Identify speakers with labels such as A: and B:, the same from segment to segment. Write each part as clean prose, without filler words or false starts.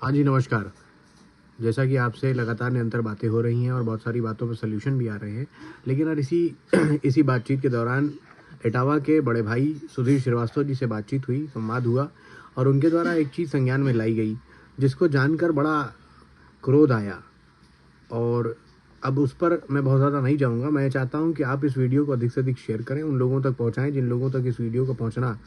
A: हाँ जी, नमस्कार। जैसा कि आपसे लगातार निरंतर बातें हो रही हैं और बहुत सारी बातों पे सॉल्यूशन भी आ रहे हैं। लेकिन और इसी इसी बातचीत के दौरान इटावा के बड़े भाई सुधीर श्रीवास्तव जी से बातचीत हुई, संवाद हुआ और उनके द्वारा एक चीज़ संज्ञान में लाई गई, जिसको जानकर बड़ा क्रोध आया। और अब उस पर मैं बहुत ज़्यादा नहीं जाऊँगा। मैं चाहता हूँ कि आप इस वीडियो को अधिक से अधिक शेयर करें, उन लोगों तक पहुँचाएँ जिन लोगों तक इस वीडियो का पहुँचना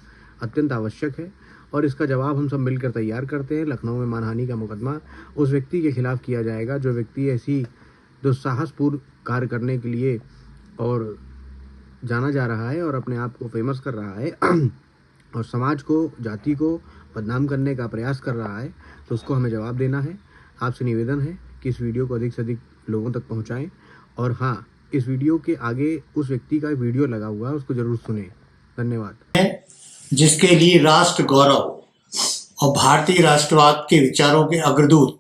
A: अत्यंत आवश्यक है। और इसका जवाब हम सब मिलकर तैयार करते हैं। लखनऊ में मानहानि का मुकदमा उस व्यक्ति के खिलाफ किया जाएगा जो व्यक्ति ऐसी दुस्साहसपूर्ण कार्य करने के लिए और जाना जा रहा है और अपने आप को फेमस कर रहा है और समाज को, जाति को बदनाम करने का प्रयास कर रहा है, तो उसको हमें जवाब देना है। आपसे निवेदन है कि इस वीडियो को अधिक से अधिक लोगों तक पहुंचाएं और हाँ, इस वीडियो के आगे उस व्यक्ति का वीडियो लगा हुआ है, उसको जरूर सुनें। धन्यवाद।
B: जिसके लिए राष्ट्र गौरव और भारतीय राष्ट्रवाद के विचारों के अग्रदूत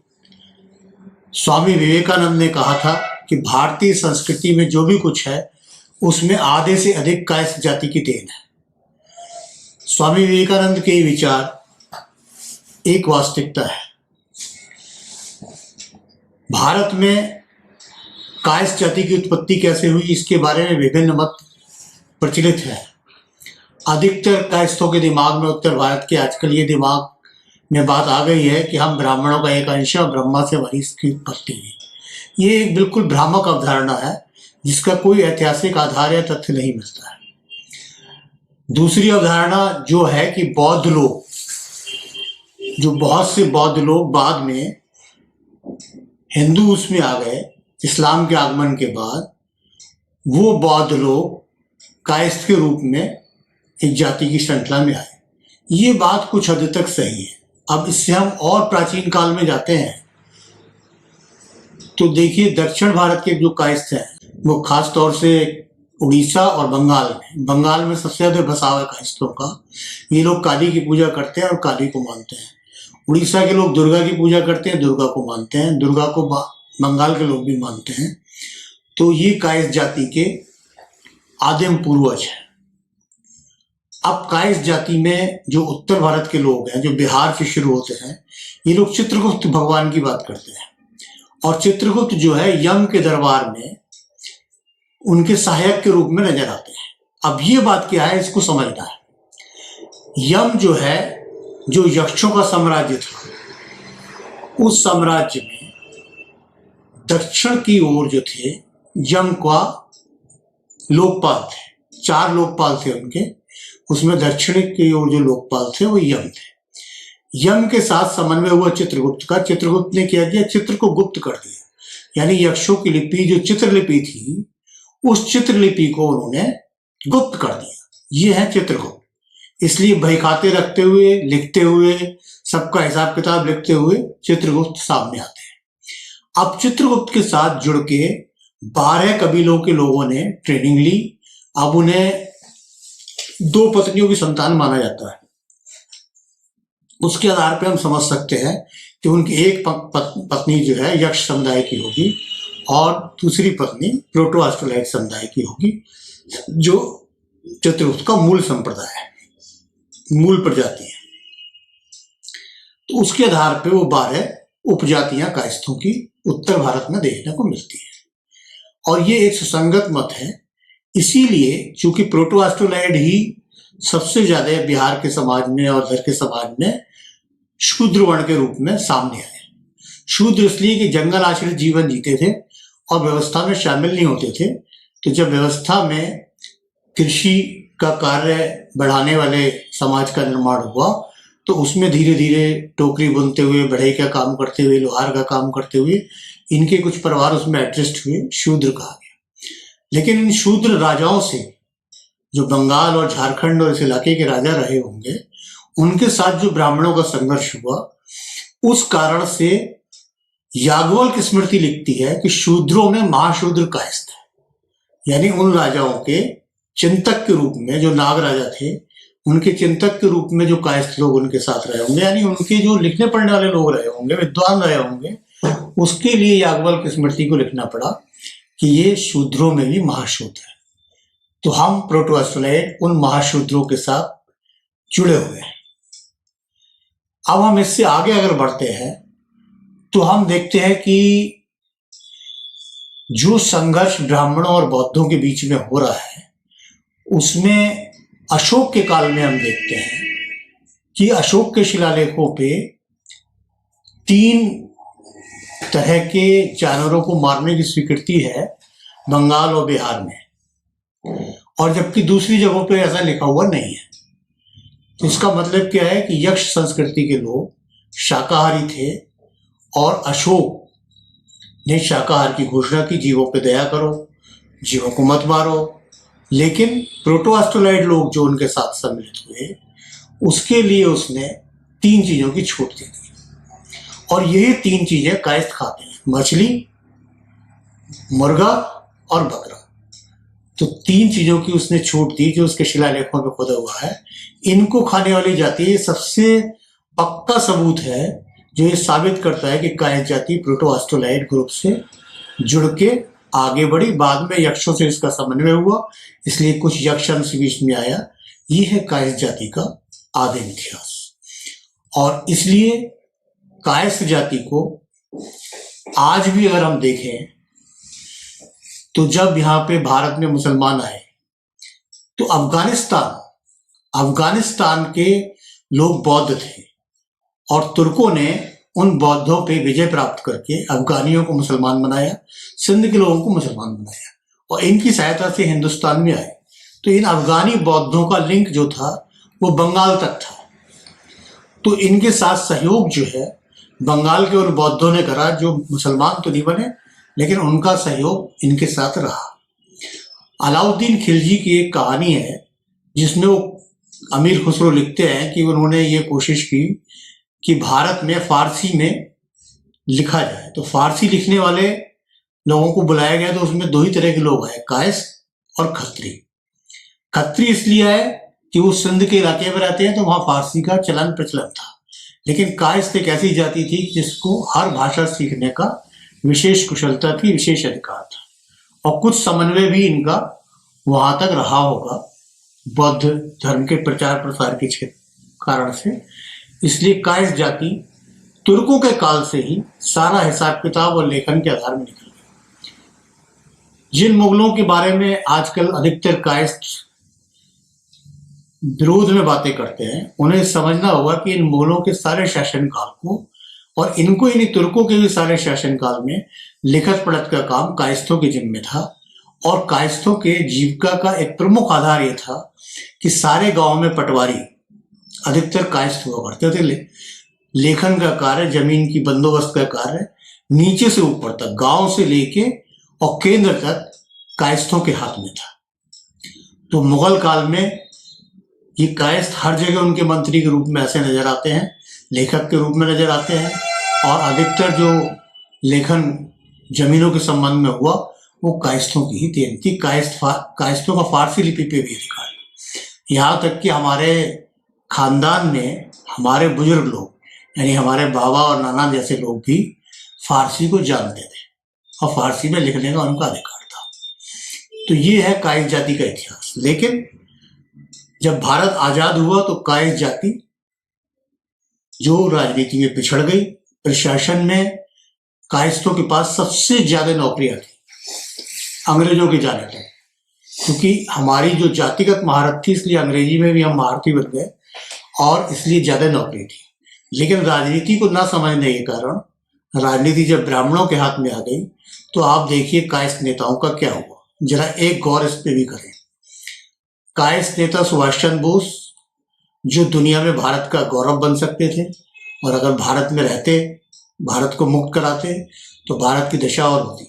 B: स्वामी विवेकानंद ने कहा था कि भारतीय संस्कृति में जो भी कुछ है उसमें आधे से अधिक कायस्थ जाति की देन है। स्वामी विवेकानंद के विचार एक वास्तविकता है। भारत में कायस्थ जाति की उत्पत्ति कैसे हुई, इसके बारे में विभिन्न मत प्रचलित है। अधिकतर कायस्थों के दिमाग में, उत्तर भारत के आजकल ये दिमाग में बात आ गई है कि हम ब्राह्मणों का एक अंश है, ब्रह्मा से हमारी इसकी उत्पत्ति हुई। ये एक बिल्कुल भ्रामक अवधारणा है जिसका कोई ऐतिहासिक आधार या तथ्य नहीं मिलता है। दूसरी अवधारणा जो है कि बौद्ध लोग, जो बहुत से बौद्ध लोग बाद में हिंदू उसमें आ गए, इस्लाम के आगमन के बाद वो बौद्ध लोग कायस्थ के रूप में एक जाति की श्रृंखला में आए। ये बात कुछ हद तक सही है। अब इससे हम और प्राचीन काल में जाते हैं तो देखिए, दक्षिण भारत के जो कायस्थ हैं वो खास तौर से उड़ीसा और बंगाल में सबसे ज्यादा बसाव है कायस्थों का। ये लोग काली की पूजा करते हैं और काली को मानते हैं। उड़ीसा के लोग दुर्गा की पूजा करते हैं, दुर्गा को मानते हैं। दुर्गा को बंगाल के लोग भी मानते हैं। तो ये कायस्थ जाति के आदिम पूर्वज हैं। अब कायस्थ जाति में जो उत्तर भारत के लोग हैं, जो बिहार से शुरू होते हैं, ये लोग चित्रगुप्त भगवान की बात करते हैं और चित्रगुप्त जो है यम के दरबार में उनके सहायक के रूप में नजर आते हैं। अब ये बात क्या है, इसको समझना है। यम जो है, जो यक्षों का साम्राज्य था, उस साम्राज्य में दक्षिण की ओर जो थे यम का लोकपाल थे। 4 लोकपाल थे उनके, उसमें दक्षिण की ओर जो लोकपाल थे वो यम थे। यम के साथ समन्वय हुआ चित्रगुप्त का। चित्रगुप्त ने क्या किया, चित्र को गुप्त कर दिया। यानी यक्षों की लिपि, जो चित्रलिपि थी, उस चित्रलिपि को उन्होंने गुप्त कर दिया। ये है चित्रगुप्त। इसलिए बही खाते रखते हुए, लिखते हुए, सबका हिसाब किताब लिखते हुए चित्रगुप्त सामने आते हैं। अब चित्रगुप्त के साथ जुड़ के 12 कबीलों के लोगों ने ट्रेनिंग ली। अब उन्हें 2 पत्नियों की संतान माना जाता है। उसके आधार पर हम समझ सकते हैं कि उनकी एक पत्नी जो है यक्ष समुदाय की होगी और दूसरी पत्नी प्रोटो ऑस्ट्रोलाइट समुदाय की होगी, जो चित्रगुप्त का मूल संप्रदाय है, मूल प्रजाति है। तो उसके आधार पे वो 12 उपजातियां कायस्थों की उत्तर भारत में देखने को मिलती है और ये एक सुसंगत मत है। इसीलिए चूंकि प्रोटो ऑस्ट्रोलाइड ही सबसे ज्यादा बिहार के समाज में और इधर के समाज में शूद्र वर्ण के रूप में सामने आए। शूद्र इसलिए कि जंगल आश्रित जीवन जीते थे और व्यवस्था में शामिल नहीं होते थे। तो जब व्यवस्था में कृषि का कार्य बढ़ाने वाले समाज का निर्माण हुआ तो उसमें धीरे धीरे टोकरी बुनते हुए, बढ़ई का काम करते हुए, लोहार का काम करते हुए इनके कुछ परिवार उसमें एडजस्ट हुए, शूद्र कहा गया। लेकिन इन शूद्र राजाओं से, जो बंगाल और झारखंड और इस इलाके के राजा रहे होंगे, उनके साथ जो ब्राह्मणों का संघर्ष हुआ, उस कारण से याज्ञवल्क्य स्मृति लिखती है कि शूद्रों में महाशूद्र कायस्थ है। यानी उन राजाओं के चिंतक के रूप में, जो नाग राजा थे, उनके चिंतक के रूप में जो कायस्थ लोग उनके साथ रहे होंगे, यानी उनके जो लिखने पढ़ने वाले लोग रहे होंगे, विद्वान रहे होंगे, उसके लिए याज्ञवल्क्य स्मृति को लिखना पड़ा कि ये शूद्रों में भी महाशूद्र है। तो हम प्रोटो ऑस्ट्रोलाइट उन महाशूद्रों के साथ जुड़े हुए हैं। अब हम इससे आगे अगर बढ़ते हैं तो हम देखते हैं कि जो संघर्ष ब्राह्मणों और बौद्धों के बीच में हो रहा है उसमें अशोक के काल में हम देखते हैं कि अशोक के शिलालेखों पे 3 तरह के जानवरों को मारने की स्वीकृति है बंगाल और बिहार में, और जबकि दूसरी जगहों पे ऐसा लिखा हुआ नहीं है। तो इसका मतलब क्या है कि यक्ष संस्कृति के लोग शाकाहारी थे और अशोक ने शाकाहार की घोषणा की, जीवों पे दया करो, जीवों को मत मारो। लेकिन प्रोटो-ऑस्ट्रोलाइड लोग जो उनके साथ सम्मिलित हुए उसके लिए उसने 3 चीजों की छूट दे दी, और यही 3 चीजें कायस्थ खाते हैं, मछली, मुर्गा और बकरा। तो 3 चीजों की उसने छूट दी जो उसके शिलालेखों में खुदा हुआ है। इनको खाने वाली जाति, ये सबसे पक्का सबूत है जो ये साबित करता है कि कायस्थ जाति प्रोटो-ऑस्ट्रोलाइड ग्रुप से जुड़ के आगे बढ़ी। बाद में यक्षों से इसका समन्वय हुआ, इसलिए कुछ यक्ष अंश बीच में आया। ये है कायस्थ जाति का आदिम इतिहास। और इसलिए कायस्थ जाति को आज भी अगर हम देखें तो जब यहाँ पे भारत में मुसलमान आए तो अफगानिस्तान के लोग बौद्ध थे और तुर्कों ने उन बौद्धों पे विजय प्राप्त करके अफगानियों को मुसलमान बनाया, सिंध के लोगों को मुसलमान बनाया और इनकी सहायता से हिंदुस्तान में आए। तो इन अफगानी बौद्धों का लिंक जो था वो बंगाल तक था। तो इनके साथ सहयोग जो है बंगाल के उन बौद्धों ने करा जो मुसलमान तो नहीं बने, लेकिन उनका सहयोग इनके साथ रहा। अलाउद्दीन खिलजी की एक कहानी है जिसमें वो अमीर खुसरो लिखते हैं कि उन्होंने ये कोशिश की कि भारत में फारसी में लिखा जाए। तो फारसी लिखने वाले लोगों को बुलाया गया, तो उसमें 2 ही तरह के लोग आए, कायस्थ और खत्री। खत्री इसलिए आए कि वो सिंध के इलाके में रहते हैं तो वहां फारसी का चलन प्रचलन था, लेकिन कायस्थ एक ऐसी जाति थी जिसको हर भाषा सीखने का विशेष कुशलता थी, विशेष अधिकार था, और कुछ समन्वय भी इनका वहां तक रहा होगा बौद्ध धर्म के प्रचार प्रसार के कारण से। इसलिए कायस्थ जाति तुर्कों के काल से ही सारा हिसाब किताब और लेखन के आधार में निकल गई। जिन मुगलों के बारे में आजकल अधिकतर कायस्थ विरोध में बातें करते हैं, उन्हें समझना होगा कि इन मुगलों के सारे शासनकाल को और इनको इन तुर्कों के भी सारे शासनकाल में लिखत पढ़त का काम कायस्थों के जिम्मे था। और कायस्थों के जीविका का एक प्रमुख आधार यह था कि सारे गांव में पटवारी अधिकतर कायस्थ हुआ करते थे। लेखन का कार्य, जमीन की बंदोबस्त का कार्य नीचे से ऊपर तक, गांव से लेके और केंद्र तक कायस्थों के हाथ में था। तो मुगल काल में ये कायस्थ हर जगह उनके मंत्री के रूप में ऐसे नजर आते हैं, लेखक के रूप में नजर आते हैं, और अधिकतर जो लेखन जमीनों के संबंध में हुआ वो कायस्थों की ही देन थी। कायस्थों का फारसी लिपि पे भी अधिकार है। यहाँ तक कि हमारे खानदान में हमारे बुजुर्ग लोग, यानी हमारे बाबा और नाना जैसे लोग भी फारसी को जानते थे और फारसी में लिखने का उनका अधिकार था। तो ये है कायस्थ जाति का इतिहास। लेकिन जब भारत आजाद हुआ तो कायस्थ जाति जो राजनीति में पिछड़ गई, प्रशासन में कायस्थों के पास सबसे ज्यादा नौकरियां थी अंग्रेजों की जाने तक, क्योंकि हमारी जो जातिगत महारत थी इसलिए अंग्रेजी में भी हम महारथी बन गए और इसलिए ज्यादा नौकरी थी। लेकिन राजनीति को ना समझने के कारण राजनीति जब ब्राह्मणों के हाथ में आ गई तो आप देखिए कायस्थ नेताओं का क्या हुआ। जरा एक गौर इस पे भी करें। कायस्थ नेता सुभाष चंद्र बोस जो दुनिया में भारत का गौरव बन सकते थे, और अगर भारत में रहते, भारत को मुक्त कराते तो भारत की दशा और होती,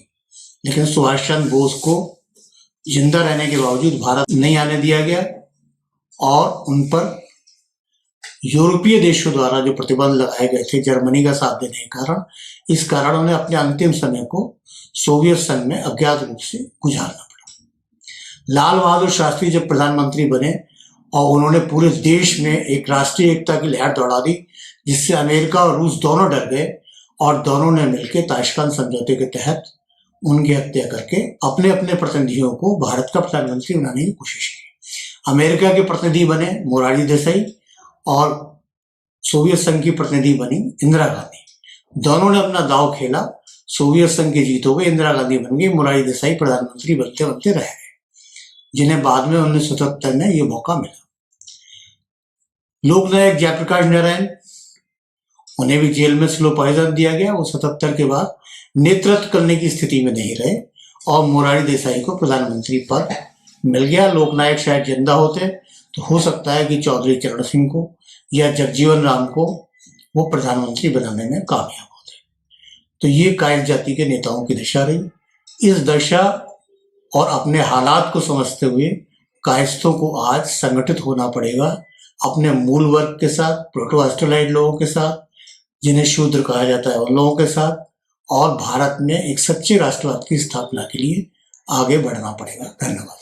B: लेकिन सुभाष चंद्र बोस को जिंदा रहने के बावजूद भारत नहीं आने दिया गया और उन पर यूरोपीय देशों द्वारा जो प्रतिबंध लगाए गए थे जर्मनी का साथ देने के कारण, इस कारण उन्हें अपने अंतिम समय को सोवियत संघ में अज्ञात रूप से गुजारना पड़ा। लाल बहादुर शास्त्री जब प्रधानमंत्री बने और उन्होंने पूरे देश में एक राष्ट्रीय एकता की लहर दौड़ा दी, जिससे अमेरिका और रूस दोनों डर गए और दोनों ने मिलकर ताशकंद समझौते के तहत उनकी हत्या करके अपने अपने प्रतिनिधियों को भारत का प्रधानमंत्री बनाने की कोशिश की। अमेरिका के प्रतिनिधि बने मोरारजी देसाई और सोवियत संघ की प्रतिनिधि बनी इंदिरा गांधी। दोनों ने अपना दांव खेला, सोवियत संघ की जीत हो गई, इंदिरा गांधी बन गई, मोरारजी देसाई प्रधानमंत्री बनते बनते रह गए, जिन्हें बाद में 1977 में ये मौका मिला। लोकनायक जयप्रकाश नारायण, उन्हें भी जेल में स्लो पॉइजन दिया गया। वो 77 के बाद नेतृत्व करने की स्थिति में नहीं रहे और मोरारजी देसाई को प्रधानमंत्री पद मिल गया। लोकनायक शायद जिंदा होते तो हो सकता है कि चौधरी चरण सिंह को या जगजीवन राम को वो प्रधानमंत्री बनाने में कामयाब होते। तो ये कायस्थ जाति के नेताओं की दशा रही। इस दशा और अपने हालात को समझते हुए कायस्थों को आज संगठित होना पड़ेगा अपने मूल वर्ग के साथ, प्रोटोस्टलाइट लोगों के साथ, जिन्हें शूद्र कहा जाता है, उन लोगों के साथ, और भारत में एक सच्चे राष्ट्रवाद की स्थापना के लिए आगे बढ़ना पड़ेगा। धन्यवाद।